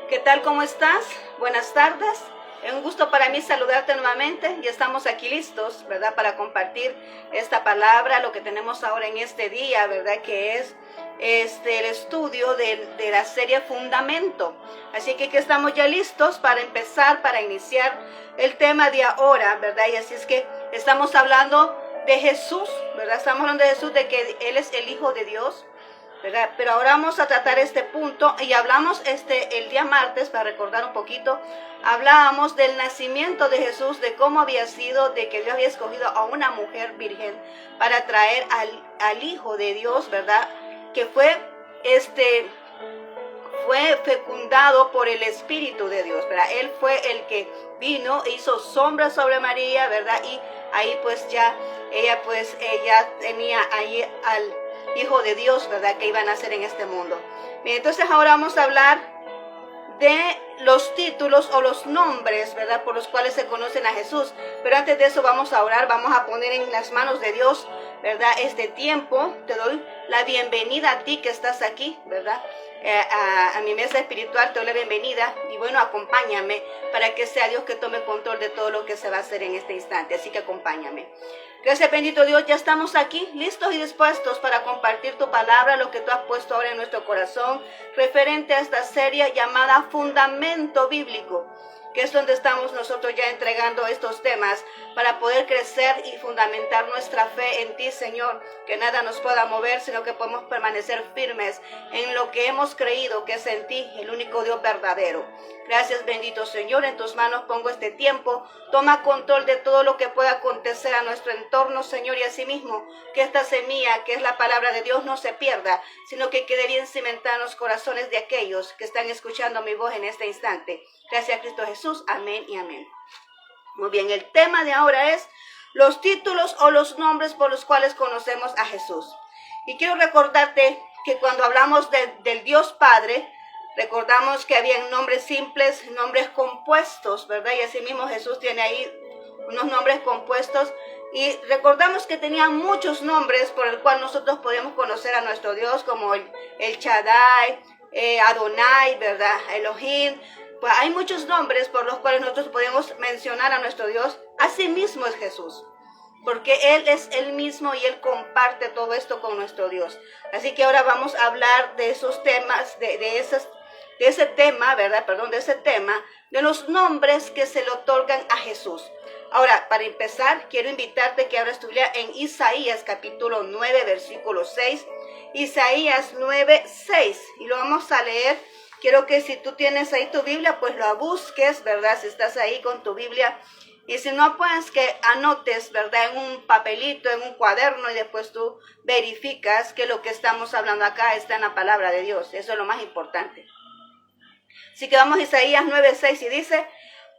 ¿Qué tal? ¿Cómo estás? Buenas tardes. Es un gusto para mí saludarte nuevamente y estamos aquí listos, ¿verdad? Para compartir esta palabra, lo que tenemos ahora en este día, ¿verdad? Que es el estudio de la serie Fundamento. Así que estamos ya listos para empezar, para iniciar el tema de ahora, ¿verdad? Y así es que estamos hablando de Jesús, ¿verdad? Estamos hablando de Jesús, de que Él es el Hijo de Dios, ¿verdad? Pero ahora vamos a tratar este punto y hablamos el día martes, para recordar un poquito, hablábamos del nacimiento de Jesús, de cómo había sido, de que Dios había escogido a una mujer virgen para traer al Hijo de Dios, ¿verdad? Que fue fecundado por el Espíritu de Dios, ¿verdad? Él fue el que vino, hizo sombra sobre María, ¿verdad? Y ahí pues ya ella tenía ahí al Hijo de Dios, ¿verdad? Que iba a nacer en este mundo. Bien, entonces ahora vamos a hablar de los títulos o los nombres, ¿verdad? Por los cuales se conocen a Jesús. Pero antes de eso vamos a orar, vamos a poner en las manos de Dios, ¿verdad? Este tiempo. Te doy la bienvenida a ti que estás aquí, ¿verdad? A mi mesa espiritual te doy la bienvenida y bueno, acompáñame para que sea Dios que tome control de todo lo que se va a hacer en este instante, así que acompáñame. Gracias, bendito Dios, ya estamos aquí listos y dispuestos para compartir tu palabra, lo que tú has puesto ahora en nuestro corazón referente a esta serie llamada Fundamento Bíblico, que es donde estamos nosotros ya entregando estos temas para poder crecer y fundamentar nuestra fe en ti, Señor, que nada nos pueda mover, sino que podemos permanecer firmes en lo que hemos creído, que es en ti, el único Dios verdadero. Gracias, bendito Señor, en tus manos pongo este tiempo. Toma control de todo lo que pueda acontecer a nuestro entorno, Señor, y asimismo que esta semilla, que es la palabra de Dios, no se pierda, sino que quede bien cimentada en los corazones de aquellos que están escuchando mi voz en este instante. Gracias, Cristo Jesús. Amén y amén. Muy bien, el tema de ahora es los títulos o los nombres por los cuales conocemos a Jesús. Y quiero recordarte que cuando hablamos del Dios Padre, recordamos que habían nombres simples, nombres compuestos, ¿verdad? Y asimismo Jesús tiene ahí unos nombres compuestos. Y recordamos que tenía muchos nombres por el cual nosotros podemos conocer a nuestro Dios, como el Shaddai, Adonai, ¿verdad? Elohim. Pues hay muchos nombres por los cuales nosotros podemos mencionar a nuestro Dios. Asimismo es Jesús, porque Él es Él mismo y Él comparte todo esto con nuestro Dios. Así que ahora vamos a hablar de esos temas, de ese tema, ¿verdad? Perdón, de ese tema, de los nombres que se le otorgan a Jesús. Ahora, para empezar, quiero invitarte que abras tu Biblia en Isaías capítulo 9, versículo 6. Isaías 9, 6. Y lo vamos a leer. Quiero que si tú tienes ahí tu Biblia, pues lo busques, ¿verdad? Si estás ahí con tu Biblia. Y si no, pues que anotes, ¿verdad? En un papelito, en un cuaderno, y después tú verificas que lo que estamos hablando acá está en la palabra de Dios. Eso es lo más importante. Así que vamos a Isaías 9:6 y dice: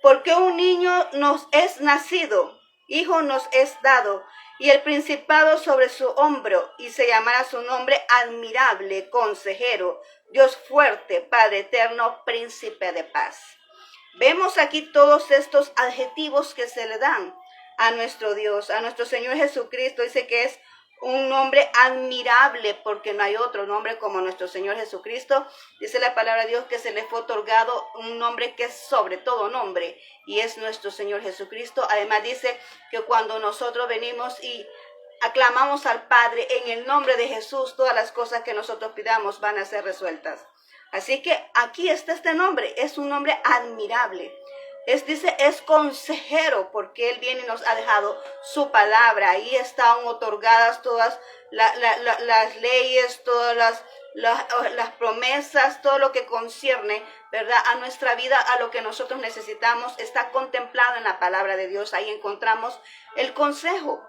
porque un niño nos es nacido, hijo nos es dado, y el principado sobre su hombro, y se llamará su nombre admirable, consejero, Dios fuerte, Padre eterno, príncipe de paz. Vemos aquí todos estos adjetivos que se le dan a nuestro Dios, a nuestro Señor Jesucristo. Dice que es un nombre admirable, porque no hay otro nombre como nuestro Señor Jesucristo. Dice la palabra de Dios que se le fue otorgado un nombre que es sobre todo nombre, y es nuestro Señor Jesucristo. Además dice que cuando nosotros venimos y aclamamos al Padre en el nombre de Jesús, todas las cosas que nosotros pidamos van a ser resueltas. Así que aquí está este nombre, es un nombre admirable. Dice, es consejero, porque Él viene y nos ha dejado su palabra. Ahí están otorgadas todas las leyes, todas las promesas, todo lo que concierne, ¿verdad?, a nuestra vida, a lo que nosotros necesitamos, está contemplado en la palabra de Dios. Ahí encontramos el consejo.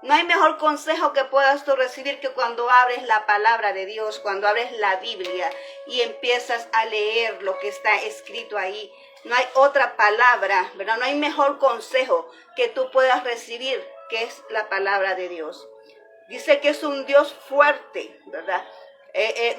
No hay mejor consejo que puedas tú recibir que cuando abres la palabra de Dios, cuando abres la Biblia y empiezas a leer lo que está escrito ahí. No hay otra palabra, ¿verdad? No hay mejor consejo que tú puedas recibir, que es la palabra de Dios. Dice que es un Dios fuerte, ¿verdad?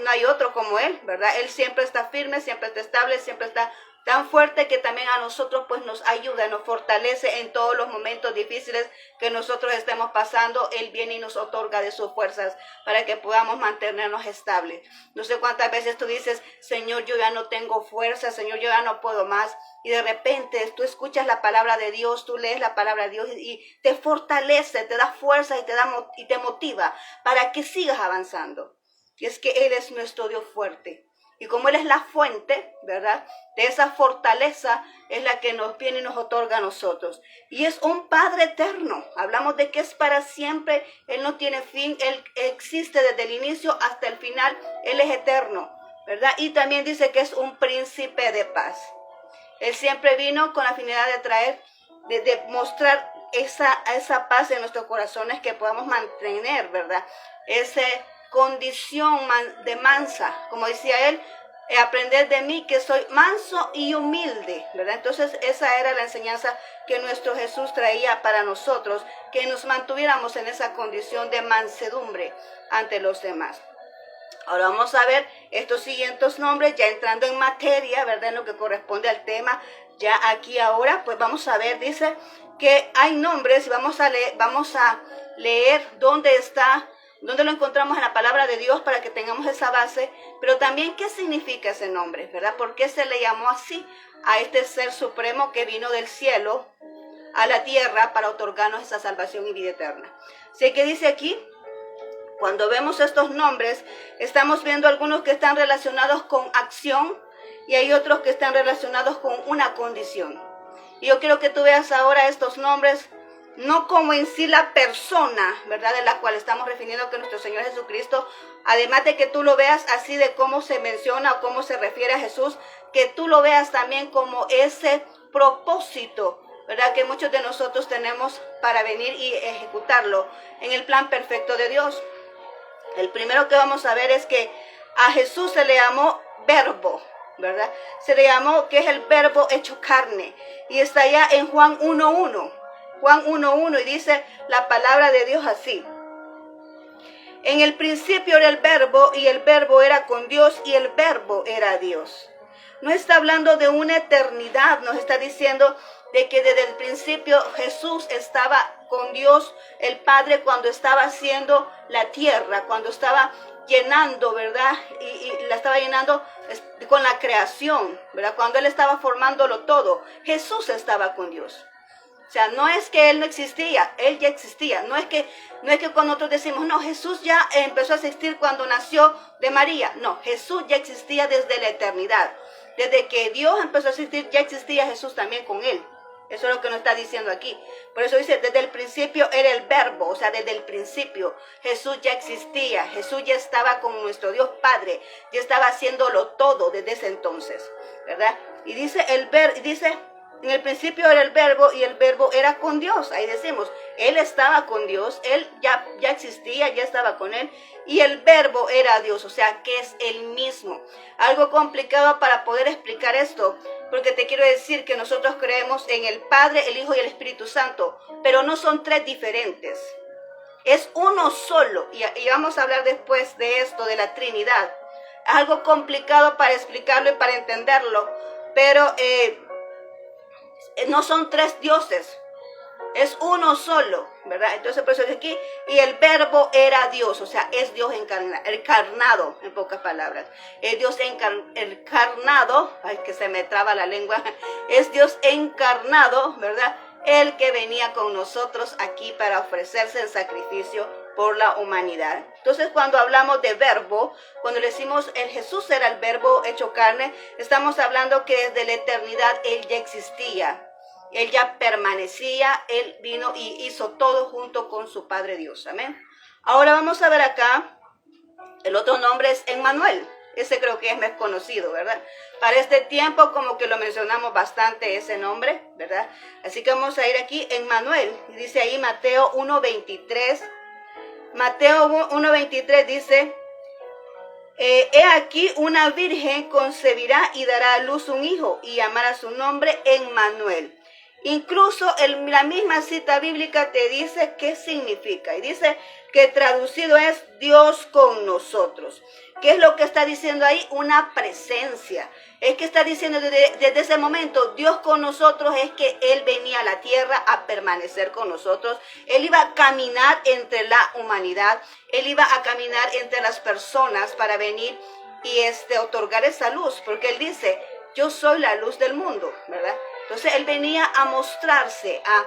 No hay otro como Él, ¿verdad? Él siempre está firme, siempre está estable, siempre está tan fuerte que también a nosotros pues nos ayuda, nos fortalece en todos los momentos difíciles que nosotros estemos pasando. Él viene y nos otorga de sus fuerzas para que podamos mantenernos estables. No sé cuántas veces tú dices, Señor, yo ya no tengo fuerza, Señor, yo ya no puedo más. Y de repente tú escuchas la palabra de Dios, tú lees la palabra de Dios y te fortalece, te da fuerza y te motiva para que sigas avanzando. Y es que Él es nuestro Dios fuerte. Y como Él es la fuente, ¿verdad? De esa fortaleza es la que nos viene y nos otorga a nosotros. Y es un Padre eterno. Hablamos de que es para siempre. Él no tiene fin. Él existe desde el inicio hasta el final. Él es eterno, ¿verdad? Y también dice que es un príncipe de paz. Él siempre vino con la finalidad de traer, de mostrar esa paz en nuestros corazones que podamos mantener, ¿verdad? Esa condición de mansa, como decía él, aprended de mí que soy manso y humilde, ¿verdad? Entonces esa era la enseñanza que nuestro Jesús traía para nosotros, que nos mantuviéramos en esa condición de mansedumbre ante los demás. Ahora vamos a ver estos siguientes nombres, ya entrando en materia, ¿verdad? En lo que corresponde al tema, ya aquí ahora, pues vamos a ver, dice que hay nombres y vamos a leer dónde lo encontramos en la palabra de Dios para que tengamos esa base, pero también qué significa ese nombre, ¿verdad? ¿Por qué se le llamó así a este ser supremo que vino del cielo a la tierra para otorgarnos esa salvación y vida eterna? Así que dice aquí, cuando vemos estos nombres, estamos viendo algunos que están relacionados con acción y hay otros que están relacionados con una condición. Y yo quiero que tú veas ahora estos nombres, no como en sí la persona, ¿verdad? De la cual estamos refiriendo que nuestro Señor Jesucristo, además de que tú lo veas así de cómo se menciona o cómo se refiere a Jesús, que tú lo veas también como ese propósito, ¿verdad? Que muchos de nosotros tenemos para venir y ejecutarlo en el plan perfecto de Dios. El primero que vamos a ver es que a Jesús se le llamó verbo, ¿verdad? Se le llamó que es el verbo hecho carne. Y está allá en Juan 1:1. Juan 1:1 y dice la palabra de Dios así. En el principio era el verbo y el verbo era con Dios y el verbo era Dios. No está hablando de una eternidad, nos está diciendo de que desde el principio Jesús estaba con Dios, el Padre, cuando estaba haciendo la tierra, cuando estaba llenando, ¿verdad? Y la estaba llenando con la creación, ¿verdad? Cuando Él estaba formándolo todo, Jesús estaba con Dios. O sea, no es que Él no existía, Él ya existía. No es que cuando nosotros decimos, no, Jesús ya empezó a existir cuando nació de María. No, Jesús ya existía desde la eternidad. Desde que Dios empezó a existir, ya existía Jesús también con Él. Eso es lo que nos está diciendo aquí. Por eso dice, desde el principio era el verbo, o sea, desde el principio Jesús ya existía. Jesús ya estaba con nuestro Dios Padre, ya estaba haciéndolo todo desde ese entonces, ¿verdad? Y dice, en el principio era el verbo y el verbo era con Dios. Ahí decimos, Él estaba con Dios, Él ya existía, ya estaba con Él. Y el verbo era Dios, o sea, que es el mismo. Algo complicado para poder explicar esto, porque te quiero decir que nosotros creemos en el Padre, el Hijo y el Espíritu Santo, pero no son tres diferentes. Es uno solo, y vamos a hablar después de esto, de la Trinidad. Es algo complicado para explicarlo y para entenderlo, pero no son tres dioses, es uno solo, ¿verdad? Entonces por eso es aquí, y el verbo era Dios, o sea, es Dios encarnado, en pocas palabras. Es Dios encarnado, ay, que se me traba la lengua, es Dios encarnado, ¿verdad? El que venía con nosotros aquí para ofrecerse en sacrificio por la humanidad. Entonces cuando hablamos de verbo, cuando le decimos el Jesús era el verbo hecho carne, estamos hablando que desde la eternidad Él ya existía. Él ya permanecía, Él vino y hizo todo junto con su Padre Dios. Amén. Ahora vamos a ver acá, el otro nombre es Emmanuel. Ese creo que es más conocido, ¿verdad? Para este tiempo como que lo mencionamos bastante ese nombre, ¿verdad? Así que vamos a ir aquí, Emmanuel. Dice ahí Mateo 1:23. Mateo 1:23 dice, he aquí una virgen concebirá y dará a luz un hijo y llamará su nombre Emmanuel. Incluso la misma cita bíblica te dice qué significa. Y dice que traducido es Dios con nosotros. ¿Qué es lo que está diciendo ahí? Una presencia. Es que está diciendo desde ese momento, Dios con nosotros es que Él venía a la tierra a permanecer con nosotros. Él iba a caminar entre la humanidad. Él iba a caminar entre las personas para venir y otorgar esa luz. Porque Él dice, yo soy la luz del mundo, ¿verdad? Entonces Él venía a mostrarse, a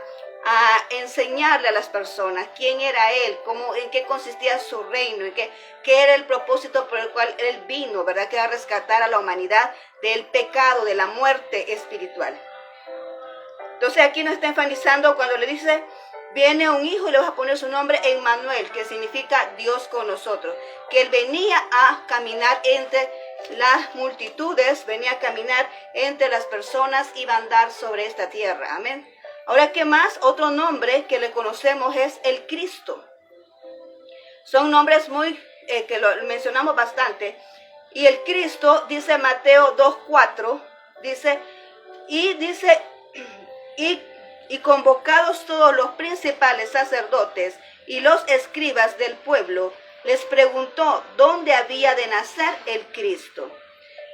enseñarle a las personas quién era Él, en qué consistía su reino, qué era el propósito por el cual Él vino, ¿verdad? Que era rescatar a la humanidad del pecado, de la muerte espiritual. Entonces aquí nos está enfatizando cuando le dice, viene un hijo y le vas a poner su nombre Emmanuel, que significa Dios con nosotros. Que Él venía a caminar entre las multitudes, venía a caminar entre las personas y va a andar sobre esta tierra. Amén. Ahora, ¿qué más? Otro nombre que le conocemos es el Cristo. Son nombres que lo mencionamos bastante. Y el Cristo, dice Mateo 2:4, dice, y convocados todos los principales sacerdotes y los escribas del pueblo, les preguntó dónde había de nacer el Cristo.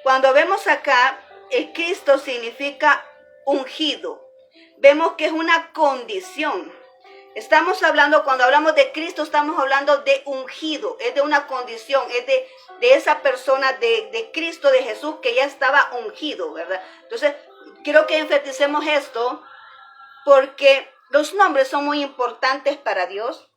Cuando vemos acá, el Cristo significa ungido. Vemos que es una condición. Cuando hablamos de Cristo, estamos hablando de ungido, es de una condición, es de esa persona de Cristo, de Jesús, que ya estaba ungido, ¿verdad? Entonces, quiero que enfaticemos esto, porque los nombres son muy importantes para Dios.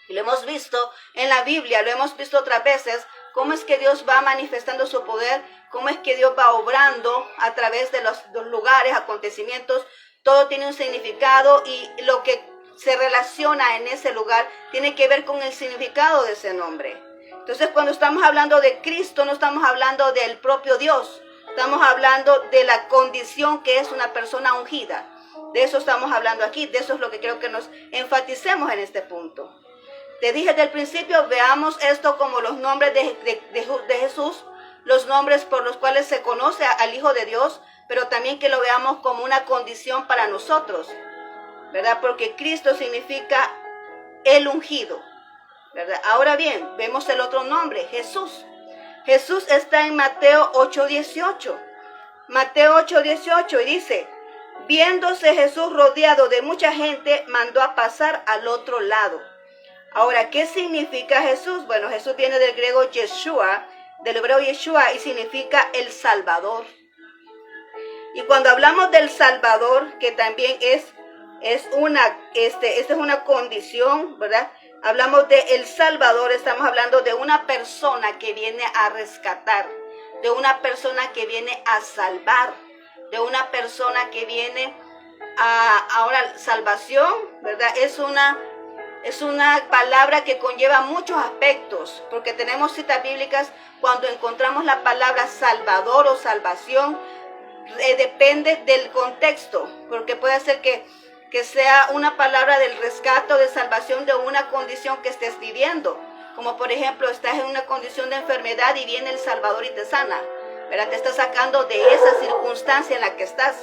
Y lo hemos visto en la Biblia, lo hemos visto otras veces, cómo es que Dios va manifestando su poder, cómo es que Dios va obrando a través de los lugares, acontecimientos. Todo tiene un significado y lo que se relaciona en ese lugar tiene que ver con el significado de ese nombre. Entonces, cuando estamos hablando de Cristo, no estamos hablando del propio Dios. Estamos hablando de la condición que es una persona ungida. De eso estamos hablando aquí. De eso es lo que creo que nos enfaticemos en este punto. Te dije desde el principio, veamos esto como los nombres de Jesús, los nombres por los cuales se conoce al Hijo de Dios, pero también que lo veamos como una condición para nosotros, ¿verdad? Porque Cristo significa el ungido, ¿verdad? Ahora bien, vemos el otro nombre, Jesús. Jesús está en Mateo 8:18. Mateo 8:18 y dice, viéndose Jesús rodeado de mucha gente, mandó a pasar al otro lado. Ahora, ¿qué significa Jesús? Bueno, Jesús viene del griego Yeshua, del hebreo Yeshua, y significa el Salvador. Y cuando hablamos del Salvador, que también es una condición, ¿verdad? Hablamos de el Salvador, estamos hablando de una persona que viene a rescatar, de una persona que viene a salvar, de una persona que viene ahora salvación, ¿verdad? Es una palabra que conlleva muchos aspectos, porque tenemos citas bíblicas cuando encontramos la palabra Salvador o salvación, depende del contexto, porque puede ser que sea una palabra del rescate o de salvación de una condición que estés viviendo, como por ejemplo estás en una condición de enfermedad y viene el Salvador y te sana, ¿verdad? Te está sacando de esa circunstancia en la que estás,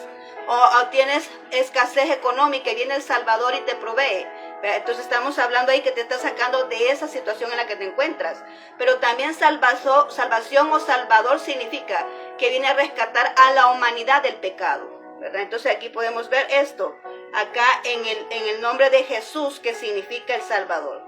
o tienes escasez económica y viene el Salvador y te provee. Entonces estamos hablando ahí que te está sacando de esa situación en la que te encuentras. Pero también salvación o salvador significa que viene a rescatar a la humanidad del pecado, ¿verdad? Entonces aquí podemos ver esto, acá en el nombre de Jesús, que significa el Salvador.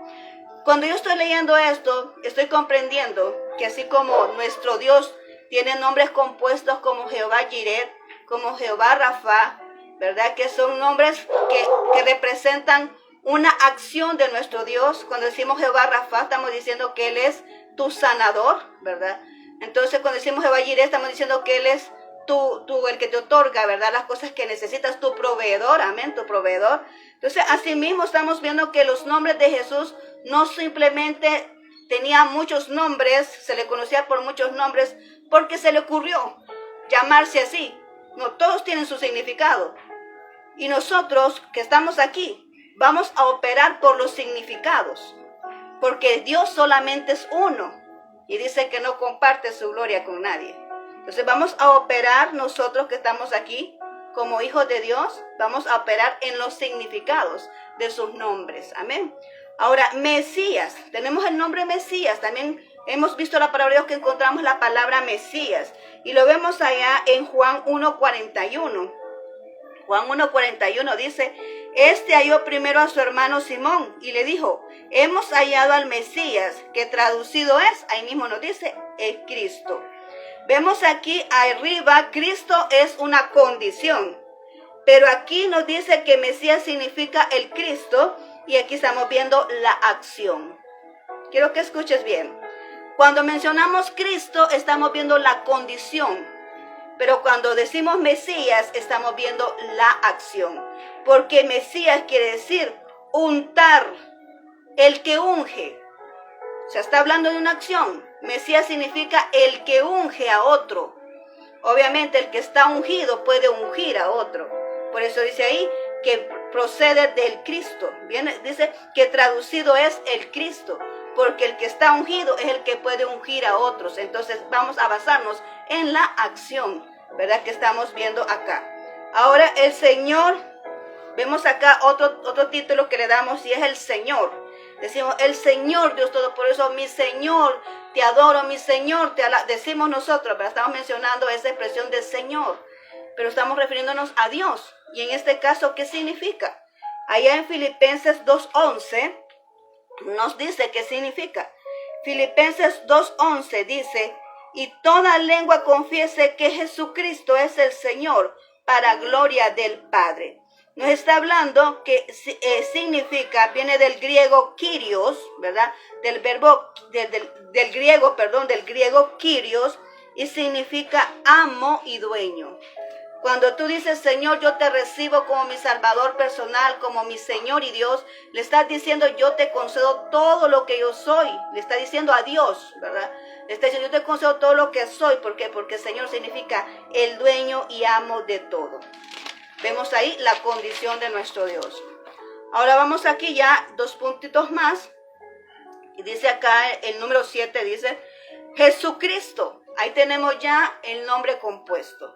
Cuando yo estoy leyendo esto, estoy comprendiendo que así como nuestro Dios tiene nombres compuestos como Jehová Jireh, como Jehová Rafa, ¿verdad? Que son nombres que representan una acción de nuestro Dios. Cuando decimos Jehová Rafa, estamos diciendo que Él es tu sanador, ¿verdad? Entonces, cuando decimos Jehová Jireh, estamos diciendo que Él es el que te otorga, ¿verdad? Las cosas que necesitas, tu proveedor, amén, tu proveedor. Entonces, asimismo, estamos viendo que los nombres de Jesús no simplemente tenía muchos nombres, se le conocía por muchos nombres, porque se le ocurrió llamarse así. No, todos tienen su significado. Y nosotros que estamos aquí, vamos a operar por los significados, porque Dios solamente es uno y dice que no comparte su gloria con nadie. Entonces vamos a operar nosotros que estamos aquí como hijos de Dios, vamos a operar en los significados de sus nombres. Amén. Ahora, Mesías, tenemos el nombre Mesías, también hemos visto la palabra de Dios que encontramos la palabra Mesías, y lo vemos allá en Juan 1:41. Juan 1:41 dice, este halló primero a su hermano Simón y le dijo, hemos hallado al Mesías, que traducido es, ahí mismo nos dice, el Cristo. Vemos aquí arriba, Cristo es una condición, pero aquí nos dice que Mesías significa el Cristo, y aquí estamos viendo la acción. Quiero que escuches bien. Cuando mencionamos Cristo, estamos viendo la condición, pero cuando decimos Mesías, estamos viendo la acción, porque Mesías quiere decir untar, el que unge. Se está hablando de una acción. Mesías significa el que unge a otro. Obviamente el que está ungido puede ungir a otro. Por eso dice ahí que procede del Cristo. Dice que traducido es el Cristo, porque el que está ungido es el que puede ungir a otros. Entonces vamos a basarnos en la acción, ¿verdad? Que estamos viendo acá. Ahora el Señor, vemos acá otro título que le damos, y es el Señor. Decimos el Señor Dios todo, por eso mi Señor, te adoro, mi Señor, te alabo. Decimos nosotros, pero estamos mencionando esa expresión de Señor, pero estamos refiriéndonos a Dios. Y en este caso, ¿qué significa? Allá en Filipenses 2:11 nos dice qué significa. Filipenses 2:11 dice, y toda lengua confiese que Jesucristo es el Señor, para gloria del Padre. Nos está hablando que significa, viene del griego kyrios, ¿verdad? Del griego kyrios, y significa amo y dueño. Cuando tú dices, Señor, yo te recibo como mi Salvador personal, como mi Señor y Dios, le estás diciendo, yo te concedo todo lo que yo soy. Le está diciendo a Dios, ¿verdad? Le está diciendo, yo te concedo todo lo que soy. ¿Por qué? Porque Señor significa el dueño y amo de todo. Vemos ahí la condición de nuestro Dios. Ahora vamos aquí ya 2 puntitos más. Y dice acá el número 7, dice Jesucristo. Ahí tenemos ya el nombre compuesto.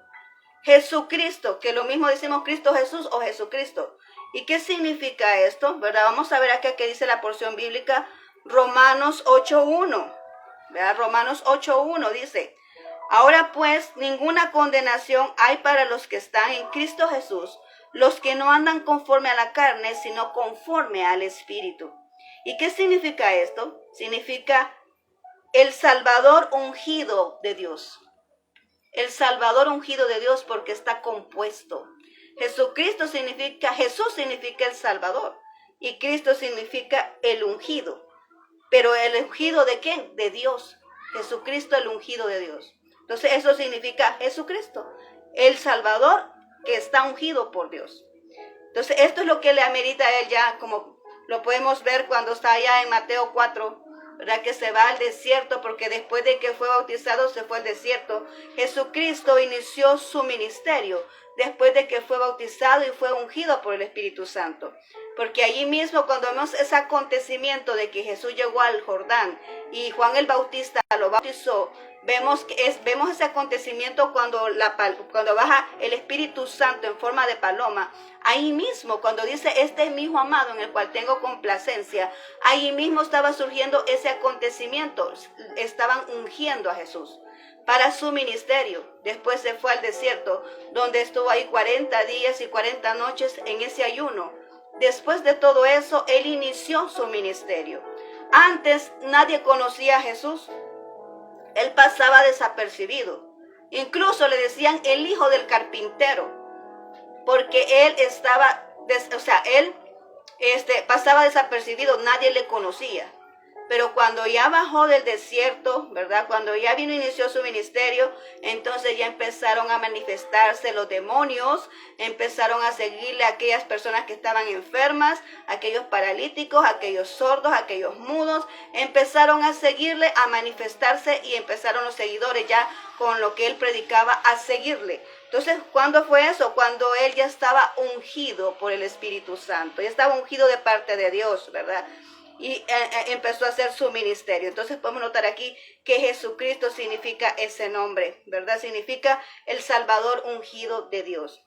Jesucristo, que lo mismo decimos Cristo Jesús o Jesucristo. ¿Y qué significa esto? ¿Verdad? Vamos a ver acá que dice la porción bíblica, Romanos 8:1. ¿Verdad? Romanos 8:1 dice, ahora pues ninguna condenación hay para los que están en Cristo Jesús, los que no andan conforme a la carne, sino conforme al Espíritu. ¿Y qué significa esto? Significa el Salvador ungido de Dios. El Salvador ungido de Dios, porque está compuesto. Jesús significa el Salvador, y Cristo significa el ungido. Pero el ungido ¿de quién? De Dios. Jesucristo, el ungido de Dios. Entonces eso significa Jesucristo, el Salvador que está ungido por Dios. Entonces esto es lo que le amerita a él, ya como lo podemos ver cuando está allá en Mateo 4, ¿verdad? Que se va al desierto, porque después de que fue bautizado se fue al desierto. Jesucristo inició su ministerio después de que fue bautizado y fue ungido por el Espíritu Santo. Porque allí mismo, cuando vemos ese acontecimiento de que Jesús llegó al Jordán y Juan el Bautista lo bautizó, vemos ese acontecimiento cuando baja el Espíritu Santo en forma de paloma. Ahí mismo, cuando dice, este es mi Hijo amado en el cual tengo complacencia, ahí mismo estaba surgiendo ese acontecimiento. Estaban ungiendo a Jesús para su ministerio. Después se fue al desierto, donde estuvo ahí 40 días y 40 noches en ese ayuno. Después de todo eso, él inició su ministerio. Antes nadie conocía a Jesús. Él pasaba desapercibido. Incluso le decían el hijo del carpintero, porque él pasaba desapercibido, nadie le conocía. Pero cuando ya bajó del desierto, ¿verdad? Cuando ya inició su ministerio, entonces ya empezaron a manifestarse los demonios, empezaron a seguirle a aquellas personas que estaban enfermas, aquellos paralíticos, aquellos sordos, aquellos mudos, empezaron a seguirle, a manifestarse, y empezaron los seguidores ya con lo que él predicaba a seguirle. Entonces, ¿cuándo fue eso? Cuando él ya estaba ungido por el Espíritu Santo, ya estaba ungido de parte de Dios, ¿verdad? Y empezó a hacer su ministerio. Entonces podemos notar aquí que Jesucristo significa ese nombre, ¿verdad? Significa el Salvador ungido de Dios.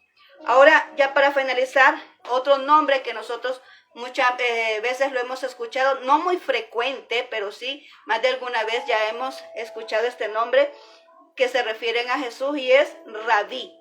Ahora, ya para finalizar, otro nombre que nosotros muchas veces lo hemos escuchado, no muy frecuente, pero sí, más de alguna vez ya hemos escuchado este nombre que se refieren a Jesús y es Rabí.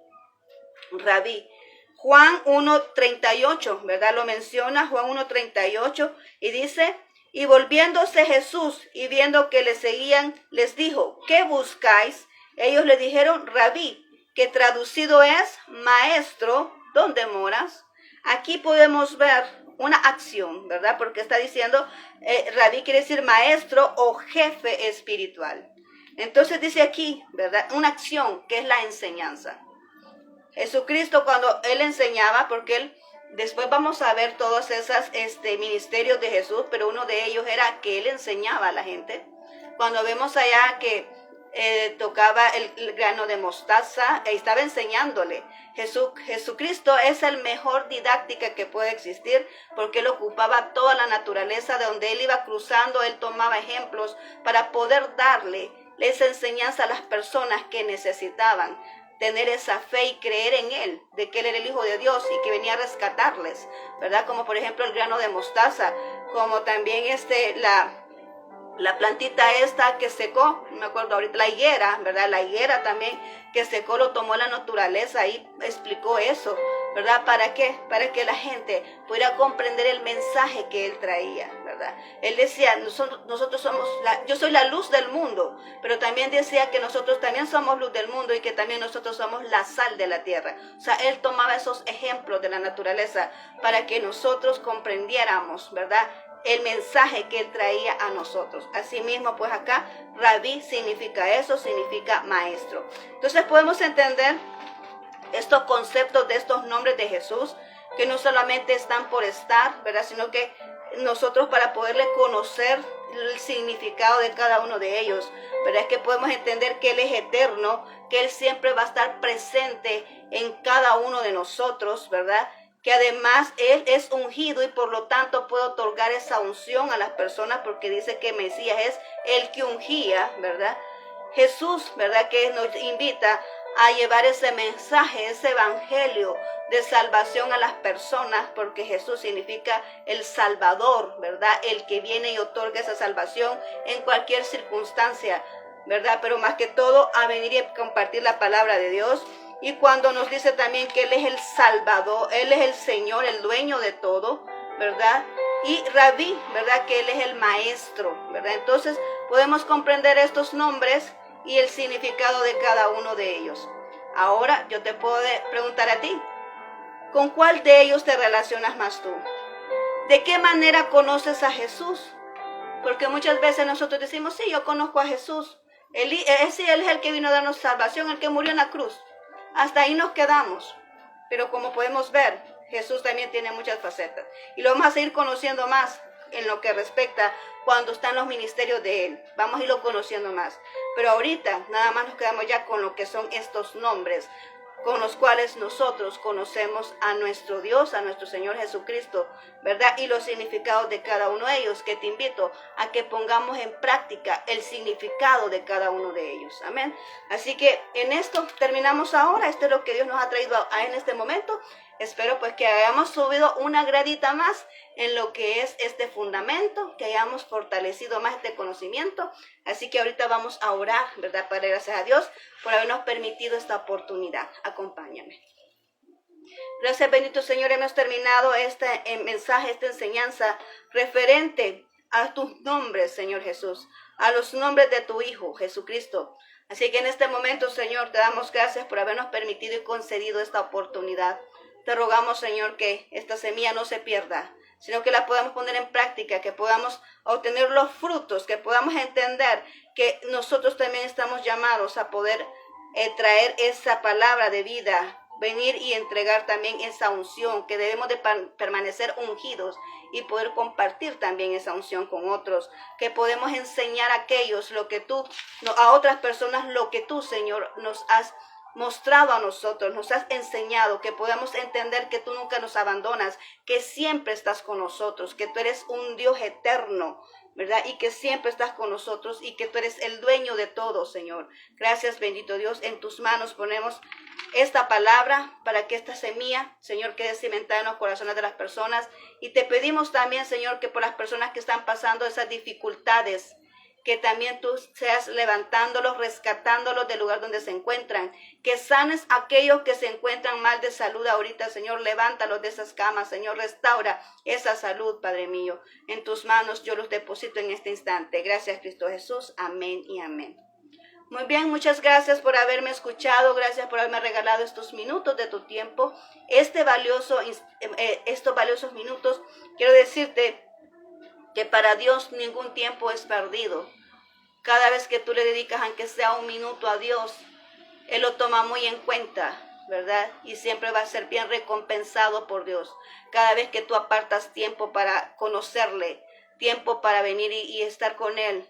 Rabí. Juan 1:38, ¿verdad? Lo menciona Juan 1:38 y dice, y volviéndose Jesús y viendo que le seguían, les dijo, ¿qué buscáis? Ellos le dijeron, Rabí, que traducido es maestro, ¿dónde moras? Aquí podemos ver una acción, ¿verdad? Porque está diciendo, Rabí quiere decir maestro o jefe espiritual. Entonces dice aquí, ¿verdad? Una acción que es la enseñanza. Jesucristo cuando él enseñaba, porque él, después vamos a ver todos esos ministerios de Jesús, pero uno de ellos era que él enseñaba a la gente. Cuando vemos allá que tocaba el grano de mostaza, estaba enseñándole. Jesucristo es el mejor didáctica que puede existir, porque él ocupaba toda la naturaleza de donde él iba cruzando, él tomaba ejemplos para poder darle esa enseñanza a las personas que necesitaban tener esa fe y creer en él, de que él era el Hijo de Dios y que venía a rescatarles, ¿verdad? Como por ejemplo el grano de mostaza, como también la plantita esta que secó, no me acuerdo ahorita, la higuera, ¿verdad? La higuera también que secó, lo tomó la naturaleza y explicó eso, ¿verdad? ¿Para qué? Para que la gente pudiera comprender el mensaje que él traía, ¿verdad? Él decía, nosotros somos, yo soy la luz del mundo, pero también decía que nosotros también somos luz del mundo y que también nosotros somos la sal de la tierra. O sea, él tomaba esos ejemplos de la naturaleza para que nosotros comprendiéramos, ¿verdad? El mensaje que él traía a nosotros. Asimismo, pues acá, Rabí significa eso, significa maestro. Entonces podemos entender estos conceptos de estos nombres de Jesús, que no solamente están por estar, ¿verdad? Sino que nosotros para poderle conocer el significado de cada uno de ellos, ¿verdad? Es que podemos entender que él es eterno, que él siempre va a estar presente en cada uno de nosotros, ¿verdad? Que además él es ungido y por lo tanto puede otorgar esa unción a las personas porque dice que Mesías es el que ungía, ¿verdad? Jesús, ¿verdad? Que nos invita a llevar ese mensaje, ese evangelio de salvación a las personas, porque Jesús significa el Salvador, ¿verdad? El que viene y otorga esa salvación en cualquier circunstancia, ¿verdad? Pero más que todo a venir y compartir la palabra de Dios. Y cuando nos dice también que Él es el Salvador, Él es el Señor, el dueño de todo, ¿verdad? Y Rabí, ¿verdad? Que Él es el maestro, ¿verdad? Entonces podemos comprender estos nombres y el significado de cada uno de ellos. Ahora yo te puedo preguntar a ti, ¿con cuál de ellos te relacionas más tú? ¿De qué manera conoces a Jesús? Porque muchas veces nosotros decimos, sí, yo conozco a Jesús. Él es el que vino a darnos salvación, el que murió en la cruz. Hasta ahí nos quedamos. Pero como podemos ver, Jesús también tiene muchas facetas. Y lo vamos a seguir conociendo más en lo que respecta cuando están los ministerios de Él. Vamos a irlo conociendo más. Pero ahorita nada más nos quedamos ya con lo que son estos nombres, con los cuales nosotros conocemos a nuestro Dios, a nuestro Señor Jesucristo, ¿verdad? Y los significados de cada uno de ellos, que te invito a que pongamos en práctica el significado de cada uno de ellos. Amén. Así que en esto terminamos ahora. Esto es lo que Dios nos ha traído en este momento. Espero pues que hayamos subido una gradita más en lo que es este fundamento, que hayamos fortalecido más este conocimiento. Así que ahorita vamos a orar, ¿verdad? Para gracias a Dios por habernos permitido esta oportunidad. Acompáñame. Gracias, bendito Señor, hemos terminado este mensaje, esta enseñanza referente a tus nombres, Señor Jesús, a los nombres de tu Hijo, Jesucristo. Así que en este momento, Señor, te damos gracias por habernos permitido y concedido esta oportunidad. Te rogamos, Señor, que esta semilla no se pierda, sino que la podamos poner en práctica, que podamos obtener los frutos, que podamos entender que nosotros también estamos llamados a poder traer esa palabra de vida, venir y entregar también esa unción, que debemos de permanecer ungidos y poder compartir también esa unción con otros, que podemos enseñar a aquellos a otras personas lo que tú, Señor, nos has mostrado a nosotros, nos has enseñado, que podamos entender que tú nunca nos abandonas, que siempre estás con nosotros, que tú eres un Dios eterno, ¿verdad? Y que siempre estás con nosotros y que tú eres el dueño de todo, Señor. Gracias, bendito Dios. En tus manos ponemos esta palabra, para que esta semilla, Señor, quede cimentada en los corazones de las personas. Y te pedimos también, Señor, que por las personas que están pasando esas dificultades, que también tú seas levantándolos, rescatándolos del lugar donde se encuentran, que sanes a aquellos que se encuentran mal de salud ahorita, Señor, levántalos de esas camas, Señor, restaura esa salud, Padre mío. En tus manos yo los deposito en este instante. Gracias, Cristo Jesús. Amén y amén. Muy bien, muchas gracias por haberme escuchado, gracias por haberme regalado estos minutos de tu tiempo, estos valiosos minutos. Quiero decirte que para Dios ningún tiempo es perdido. Cada vez que tú le dedicas, aunque sea un minuto a Dios, Él lo toma muy en cuenta, ¿verdad? Y siempre va a ser bien recompensado por Dios. Cada vez que tú apartas tiempo para conocerle, tiempo para venir y estar con Él,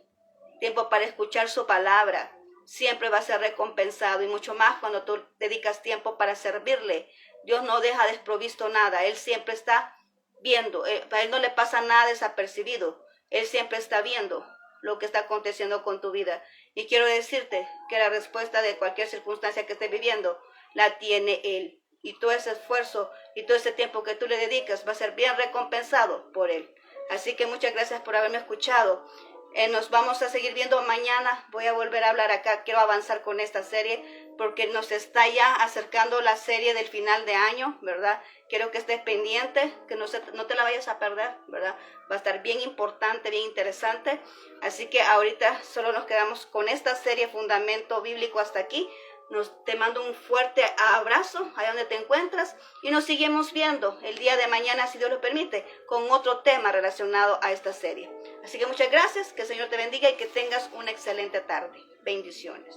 tiempo para escuchar su palabra, siempre va a ser recompensado, y mucho más cuando tú dedicas tiempo para servirle. Dios no deja desprovisto nada, Él siempre está viendo, a Él no le pasa nada desapercibido, Él siempre está viendo lo que está aconteciendo con tu vida. Y quiero decirte que la respuesta de cualquier circunstancia que estés viviendo la tiene Él, y todo ese esfuerzo y todo ese tiempo que tú le dedicas va a ser bien recompensado por Él. Así que muchas gracias por haberme escuchado. Nos vamos a seguir viendo mañana. Voy a volver a hablar acá. Quiero avanzar con esta serie porque nos está ya acercando la serie del final de año, ¿verdad? Quiero que estés pendiente, que no te la vayas a perder, ¿verdad? Va a estar bien importante, bien interesante. Así que ahorita solo nos quedamos con esta serie Fundamento Bíblico hasta aquí. Te mando un fuerte abrazo allá donde te encuentras y nos seguimos viendo el día de mañana, si Dios lo permite, con otro tema relacionado a esta serie. Así que muchas gracias, que el Señor te bendiga y que tengas una excelente tarde. Bendiciones.